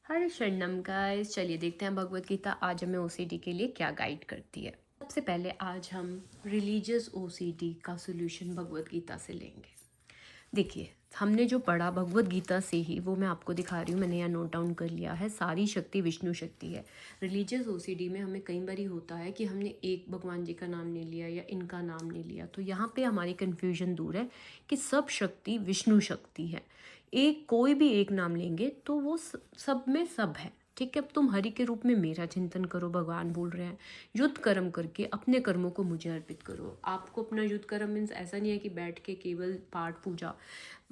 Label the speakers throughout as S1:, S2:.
S1: हरे शरणम गाइस, चलिए देखते हैं भगवत गीता आज हमें ओसीडी के लिए क्या गाइड करती है। सबसे पहले आज हम रिलीजियस ओसीडी का सॉल्यूशन भगवत गीता से लेंगे। देखिए, हमने जो पढ़ा भगवत गीता से ही वो मैं आपको दिखा रही हूँ। मैंने यहाँ नोट डाउन कर लिया है। सारी शक्ति विष्णु शक्ति है। रिलीजियस ओसीडी में हमें कई बार होता है कि हमने एक भगवान जी का नाम नहीं लिया या इनका नाम नहीं लिया, तो यहाँ पे हमारी कन्फ्यूजन दूर है कि सब शक्ति विष्णु शक्ति है। एक कोई भी एक नाम लेंगे तो वो सब में सब है। ठीक है, अब तुम हरि के रूप में मेरा चिंतन करो, भगवान बोल रहे हैं युद्ध कर्म करके अपने कर्मों को मुझे अर्पित करो। आपको अपना युद्ध कर्म मीन्स ऐसा नहीं है कि बैठ के केवल पाठ पूजा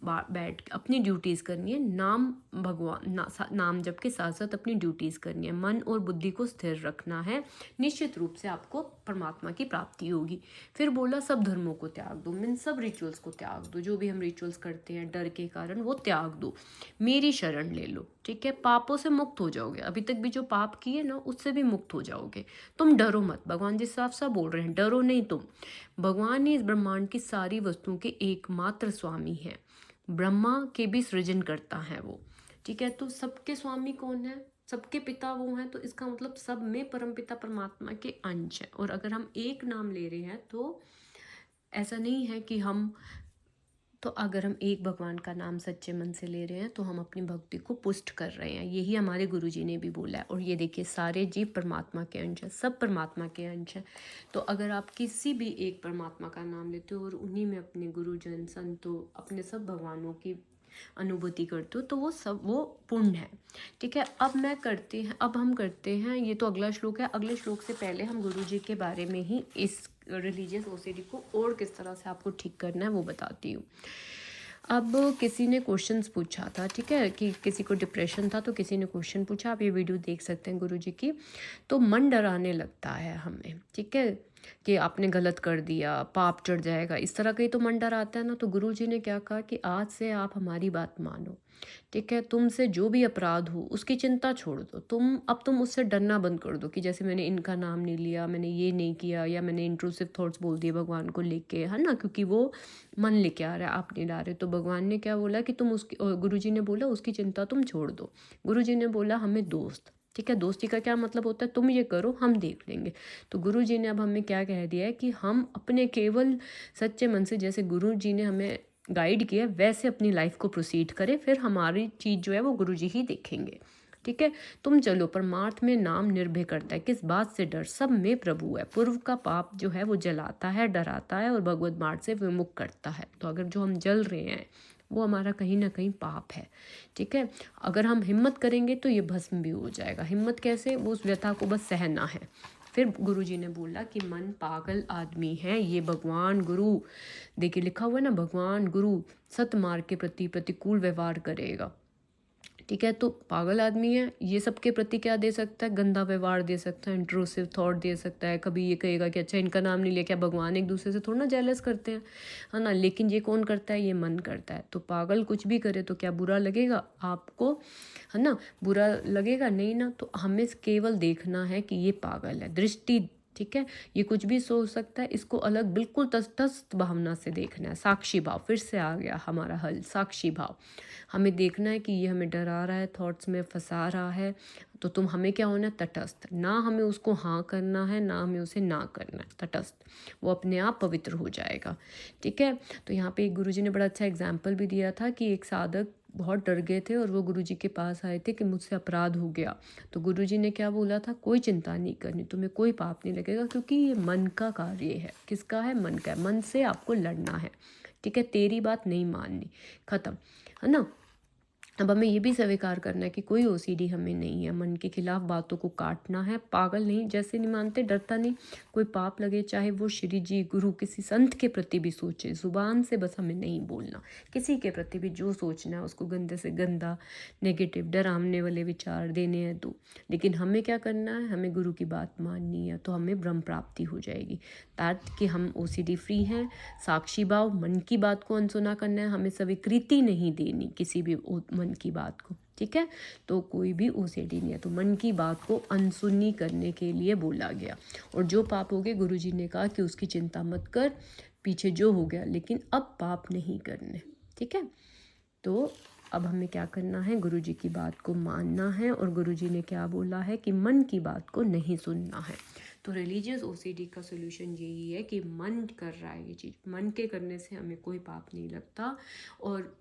S1: बैठ अपनी ड्यूटीज़ करनी है। नाम भगवान नाम जप के साथ साथ अपनी ड्यूटीज़ करनी है। मन और बुद्धि को स्थिर रखना है, निश्चित रूप से आपको परमात्मा की प्राप्ति होगी। फिर बोला सब धर्मों को त्याग दो, मीन सब रिचुअल्स को त्याग दो। जो भी हम रिचुअल्स करते हैं डर के कारण वो त्याग दो, मेरी शरण ले लो। ठीक है, पापों से मुक्त हो जाओगे। अभी तक भी जो पाप किए ना उससे भी मुक्त हो जाओगे। तुम डरो मत, भगवान जी साफ साफ बोल रहे हैं, डरो नहीं तुम। भगवान ही इस ब्रह्मांड की सारी वस्तुओं के एकमात्र स्वामी है। ब्रह्मा के भी सृजन करता है वो। ठीक है, तो सबके स्वामी कौन है? सबके पिता वो हैं, तो इसका मतलब सब में परमपिता परमात्मा के अंश है। और अगर हम एक नाम ले रहे हैं तो ऐसा नहीं है कि हम तो अगर हम एक भगवान का नाम सच्चे मन से ले रहे हैं तो हम अपनी भक्ति को पुष्ट कर रहे हैं। यही हमारे गुरुजी ने भी बोला है। और ये देखिए, सारे जीव परमात्मा के अंश हैं, सब परमात्मा के अंश हैं। तो अगर आप किसी भी एक परमात्मा का नाम लेते हो और उन्हीं में अपने गुरुजन संतों अपने सब भगवानों की अनुभूति करते हो तो वो पुण्य है। ठीक है, अब हम करते हैं, ये तो अगला श्लोक है। अगले श्लोक से पहले हम गुरुजी के बारे में ही इस रिलीजियस ओसीडी को और किस तरह से आपको ठीक करना है वो बताती हूँ। अब किसी ने क्वेश्चंस पूछा था, ठीक है, कि किसी को डिप्रेशन था तो किसी ने क्वेश्चन पूछा, आप ये वीडियो देख सकते हैं गुरुजी की। तो मन डराने लगता है हमें, ठीक है, कि आपने गलत कर दिया, पाप चढ़ जाएगा, इस तरह का ही तो मन डराता है ना। तो गुरुजी ने क्या कहा कि आज से आप हमारी बात मानो। ठीक है, तुमसे जो भी अपराध हो उसकी चिंता छोड़ दो। तुम उससे डरना बंद कर दो कि जैसे मैंने इनका नाम नहीं लिया, मैंने ये नहीं किया, या मैंने इंट्रूसिव थॉट्स बोल दिए भगवान को लेके, है ना, क्योंकि वो मन लेके आ रहा है, आप नहीं ला रहे। तो भगवान ने क्या बोला कि तुम उसकी, गुरुजी ने बोला उसकी चिंता तुम छोड़ दो। गुरुजी ने बोला हमें दोस्त, ठीक है, दोस्ती का क्या मतलब होता है, तुम ये करो हम देख लेंगे। तो गुरुजी ने अब हमें क्या कह दिया है कि हम अपने केवल सच्चे मन से, जैसे गुरुजी ने हमें गाइड किया वैसे अपनी लाइफ को प्रोसीड करें, फिर हमारी चीज़ जो है वो गुरुजी ही देखेंगे। ठीक है, तुम चलो, परमार्थ में नाम निर्भय करता है, किस बात से डर, सब में प्रभु है। पूर्व का पाप जो है वो जलाता है, डराता है और भगवत मार्ग से विमुख करता है। तो अगर जो हम जल रहे हैं वो हमारा कहीं ना कहीं पाप है। ठीक है, अगर हम हिम्मत करेंगे तो ये भस्म भी हो जाएगा। हिम्मत कैसे? वो उस व्यथा को बस सहना है। फिर गुरुजी ने बोला कि मन पागल आदमी है, ये भगवान गुरु, देखिए लिखा हुआ है ना, भगवान गुरु सतमार्ग के प्रति प्रतिकूल व्यवहार करेगा। ठीक है, तो पागल आदमी है, ये सबके प्रति क्या दे सकता है? गंदा व्यवहार दे सकता है, इंट्रूसिव थॉट दे सकता है। कभी ये कहेगा कि अच्छा इनका नाम नहीं लिया, क्या भगवान एक दूसरे से थोड़ा ना जेलस करते हैं, है ना। लेकिन ये कौन करता है? ये मन करता है। तो पागल कुछ भी करे तो क्या बुरा लगेगा आपको, है ना? बुरा लगेगा नहीं ना। तो हमें केवल देखना है कि ये पागल है, दृष्टि, ठीक है, ये कुछ भी सोच सकता है, इसको अलग बिल्कुल तटस्थ भावना से देखना है। साक्षी भाव, फिर से आ गया हमारा हल, साक्षी भाव। हमें देखना है कि ये हमें डरा रहा है, थॉट्स में फंसा रहा है, तो हमें क्या होना है? तटस्थ। ना हमें उसको हाँ करना है, ना हमें उसे ना करना है, तटस्थ। वो अपने आप पवित्र हो जाएगा। ठीक है, तो यहाँ पे एक गुरुजी ने बड़ा अच्छा एग्जाम्पल भी दिया था कि एक साधक बहुत डर गए थे और वो गुरुजी के पास आए थे कि मुझसे अपराध हो गया। तो गुरुजी ने क्या बोला था? कोई चिंता नहीं करनी, तुम्हें कोई पाप नहीं लगेगा, क्योंकि ये मन का कार्य है। किसका है? मन का है। मन से आपको लड़ना है, ठीक है, तेरी बात नहीं माननी, खत्म, है ना। अब हमें ये भी स्वीकार करना है कि कोई ओसीडी हमें नहीं है। मन के खिलाफ बातों को काटना है, पागल नहीं, जैसे नहीं मानते, डरता नहीं। कोई पाप लगे, चाहे वो श्री जी गुरु किसी संत के प्रति भी सोचे, जुबान से बस हमें नहीं बोलना। किसी के प्रति भी जो सोचना है उसको गंदे से गंदा, नेगेटिव, डरावने वाले विचार देने हैं तो। लेकिन हमें क्या करना है? हमें गुरु की बात माननी है, तो हमें ब्रह्म प्राप्ति हो जाएगी। ताकि हम ओसीडी फ्री हैं। साक्षी भाव, मन की बात को अनसुना करना है, हमें स्वीकृति नहीं देनी किसी भी मन की बात को। ठीक है, तो कोई भी ओसीडी नहीं है। तो मन की बात को अनसुनी करने के लिए बोला गया। और जो पाप हो गए, गुरुजी ने कहा कि उसकी चिंता मत कर, पीछे जो हो गया, लेकिन अब पाप नहीं करने। ठीक है, तो अब हमें क्या करना है, गुरुजी की बात को मानना है, और गुरुजी ने क्या बोला है कि मन की बात को नहीं सुनना है। तो रिलीजियस ओसीडी का सोल्यूशन यही है कि मन कर रहा है ये चीज़, मन के करने से हमें कोई पाप नहीं लगता। और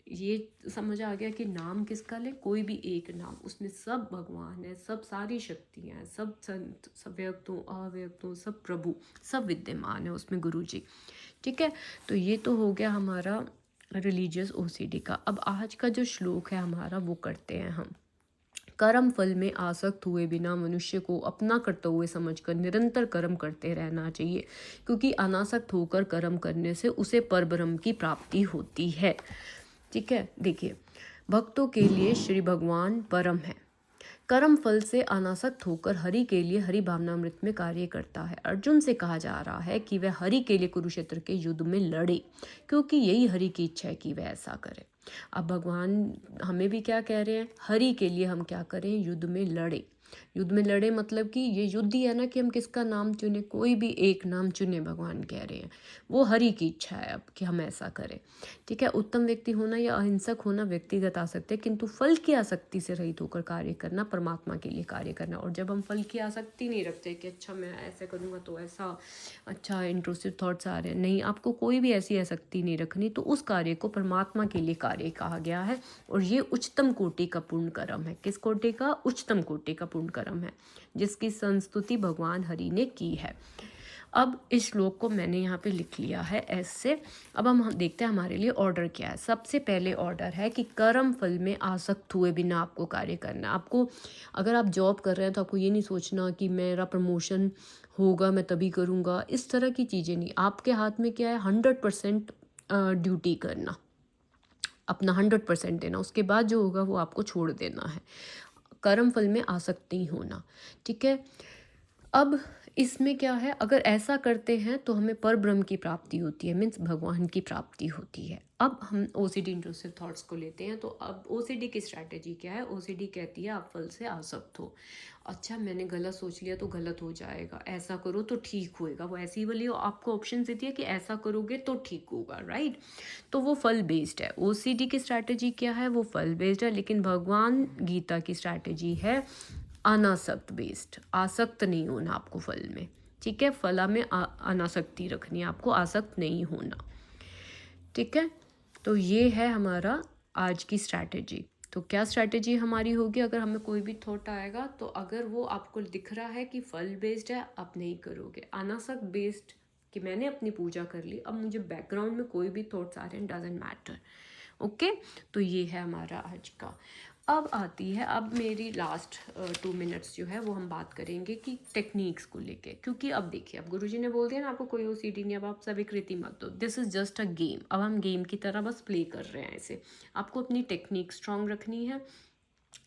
S1: ये समझ आ गया कि नाम किसका ले, कोई भी एक नाम, उसमें सब भगवान है, सब सारी शक्तियाँ हैं, सब संत, सब व्यक्तों अव्यक्तों, सब प्रभु, सब विद्यमान है उसमें गुरुजी। ठीक है, तो ये तो हो गया हमारा रिलीजियस ओसीडी का। अब आज का जो श्लोक है हमारा वो करते हैं हम। कर्म फल में आसक्त हुए बिना मनुष्य को अपना कर्तव्य समझकर निरंतर कर्म करते रहना चाहिए, क्योंकि अनासक्त होकर कर्म करने से उसे परब्रह्म की प्राप्ति होती है। ठीक है, देखिए, भक्तों के लिए श्री भगवान परम है। कर्म फल से अनासक्त होकर हरि के लिए हरि भावनामृत में कार्य करता है। अर्जुन से कहा जा रहा है कि वह हरि के लिए कुरुक्षेत्र के युद्ध में लड़े, क्योंकि यही हरि की इच्छा है कि वह ऐसा करे। अब भगवान हमें भी क्या कह रहे हैं, हरि के लिए हम क्या करें, युद्ध में लड़े। युद्ध में लड़े मतलब कि ये युद्ध ही है ना कि हम किसका नाम चुने, कोई भी एक नाम चुने, भगवान कह रहे हैं। वो हरि की इच्छा है अब कि हम ऐसा करें। ठीक है, उत्तम व्यक्ति होना या अहिंसक होना व्यक्तिगत आसक्ति है, किंतु फल की आसक्ति से रहित होकर कार्य करना, परमात्मा के लिए कार्य करना। और जब हम फल की आसक्ति नहीं रखते कि अच्छा मैं ऐसे करूँगा तो ऐसा अच्छा इंट्रूसिव थॉट्स आ रहे हैं, नहीं, आपको कोई भी ऐसी आसक्ति नहीं रखनी, तो उस कार्य को परमात्मा के लिए कार्य कहा गया है। और ये उच्चतम कोटि का पूर्ण कर्म है। किस कोटि का? उच्चतम कोटि का पूर्ण कर्म है, जिसकी संस्तुति भगवान हरि ने की है। अब इस श्लोक को मैंने यहाँ पे लिख लिया है ऐसे। अब हम देखते हैं हमारे लिए ऑर्डर क्या है। सबसे पहले ऑर्डर है कि कर्म फल में आसक्त हुए बिना आपको कार्य करना है। आपको, अगर आप जॉब कर रहे हैं तो आपको ये नहीं सोचना कि मेरा प्रमोशन होगा मैं तभी करूँगा, इस तरह की चीज़ें नहीं। आपके हाथ में क्या है, 100% ड्यूटी करना, अपना 100% देना, उसके बाद जो होगा वो आपको छोड़ देना है। कर्म फल में आसक्त नहीं होना। ठीक है, अब इसमें क्या है, अगर ऐसा करते हैं तो हमें परब्रह्म की प्राप्ति होती है, मीन्स भगवान की प्राप्ति होती है। अब हम ओसीडी इंट्रूसिव थॉट्स को लेते हैं। तो अब ओसीडी की स्ट्रैटेजी क्या है? ओसीडी कहती है आप फल से आसक्त हो। अच्छा, मैंने गलत सोच लिया तो गलत हो जाएगा, ऐसा करो तो ठीक होएगा, वो ऐसी वाली आपको ऑप्शन देती है कि ऐसा करोगे तो ठीक होगा, राइट। तो वो फल बेस्ड है। ओसीडी की स्ट्रैटेजी क्या है? वो फल बेस्ड है। लेकिन भगवान गीता की स्ट्रैटेजी है अनासक्त बेस्ड। आसक्त नहीं होना आपको फल में। ठीक है, फला में अनासक्ति रखनी है आपको, आसक्त नहीं होना। ठीक है, तो ये है हमारा आज की स्ट्रैटेजी। तो क्या स्ट्रैटेजी हमारी होगी? अगर हमें कोई भी थॉट आएगा तो अगर वो आपको दिख रहा है कि फल बेस्ड है, आप नहीं करोगे। अनासक्त बेस्ड कि मैंने अपनी पूजा कर ली, अब मुझे बैकग्राउंड में कोई भी थॉट्स आ रहे हैं, डजेंट मैटर। ओके, तो ये है हमारा आज का। अब आती है, अब मेरी लास्ट 2 मिनट्स जो है वो हम बात करेंगे कि टेक्निक्स को लेके। क्योंकि अब देखिए, अब गुरुजी ने बोल दिया ना आपको कोई ओसीडी नहीं, अब आप सब विकृति मत दो, this is just a game. अब हम गेम की तरह बस प्ले कर रहे हैं इसे। आपको अपनी टेक्निक स्ट्रांग रखनी है,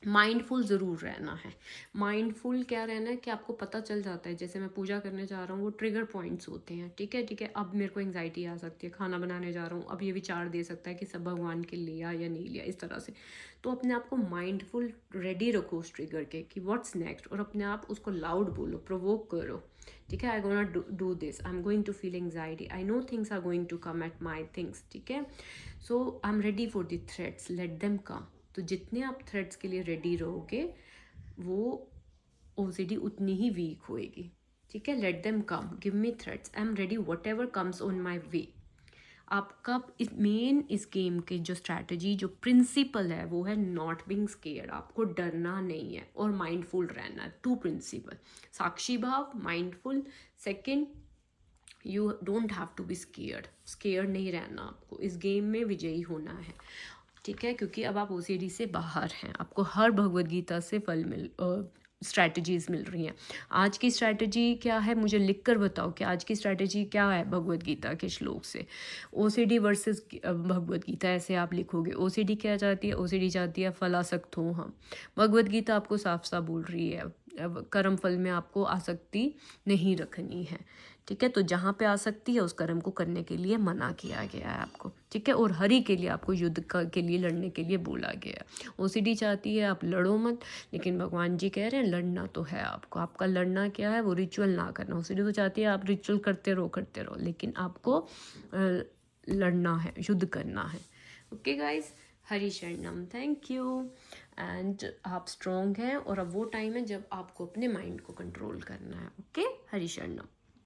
S1: माइंडफुल ज़रूर रहना है। माइंडफुल क्या रहना है कि आपको पता चल जाता है, जैसे मैं पूजा करने जा रहा हूँ, वो ट्रिगर पॉइंट्स होते हैं। ठीक है, ठीक है, अब मेरे को एंग्जाइटी आ सकती है, खाना बनाने जा रहा हूँ, अब ये विचार दे सकता है कि सब भगवान के लिया या नहीं लिया, इस तरह से। तो अपने आप को माइंडफुल रेडी रखो उस ट्रिगर के कि व्हाट्स नेक्स्ट, और अपने आप उसको लाउड बोलो, प्रोवोक करो। ठीक है, I gonna do this, I am going to feel anxiety, I know things are going to come at my things. ठीक है, so I am ready for the threats, let them come. तो जितने आप threads के लिए ready रहोगे, वो OCD उतनी ही वीक होएगी। ठीक है, let them come, give me threats, I am ready whatever comes on my way. आपका मेन इस गेम के जो स्ट्रैटेजी, जो प्रिंसिपल है, वो है नॉट बीइंग स्केयर्ड। आपको डरना नहीं है और माइंडफुल रहना है। 2 प्रिंसिपल, साक्षी भाव, mindful. Second, you don't have to be scared. Scared नहीं रहना आपको, इस गेम में विजयी होना है। ठीक है, क्योंकि अब आप ओसीडी से बाहर हैं, आपको हर भगवद गीता से स्ट्रैटेजीज मिल रही हैं। आज की स्ट्रैटेजी क्या है, मुझे लिखकर बताओ कि आज की स्ट्रैटेजी क्या है भगवद गीता के श्लोक से। ओसीडी वर्सेस भगवद गीता, ऐसे आप लिखोगे। ओसीडी क्या चाहती है? ओसीडी चाहती है फलासक्त हो हम। भगवद गीता आपको साफ साफ बोल रही है कर्म फल में आपको आसक्ति नहीं रखनी है। ठीक है, तो जहाँ पे आसक्ति है उस कर्म को करने के लिए मना किया गया है आपको। ठीक है, और हरि के लिए आपको युद्ध के लिए लड़ने के लिए बोला गया है। ओसीडी चाहती है आप लड़ो मत, लेकिन भगवान जी कह रहे हैं लड़ना तो है आपको। आपका लड़ना क्या है? वो रिचुअल ना करना। ओसीडी तो चाहती है आप रिचुअल करते रहो, लेकिन आपको लड़ना है, युद्ध करना है। ओके गाइज, हरी शरणम, थैंक यू। एंड आप स्ट्रॉन्ग हैं और अब वो टाइम है जब आपको अपने माइंड को कंट्रोल करना है। ओके, हरी शरणम।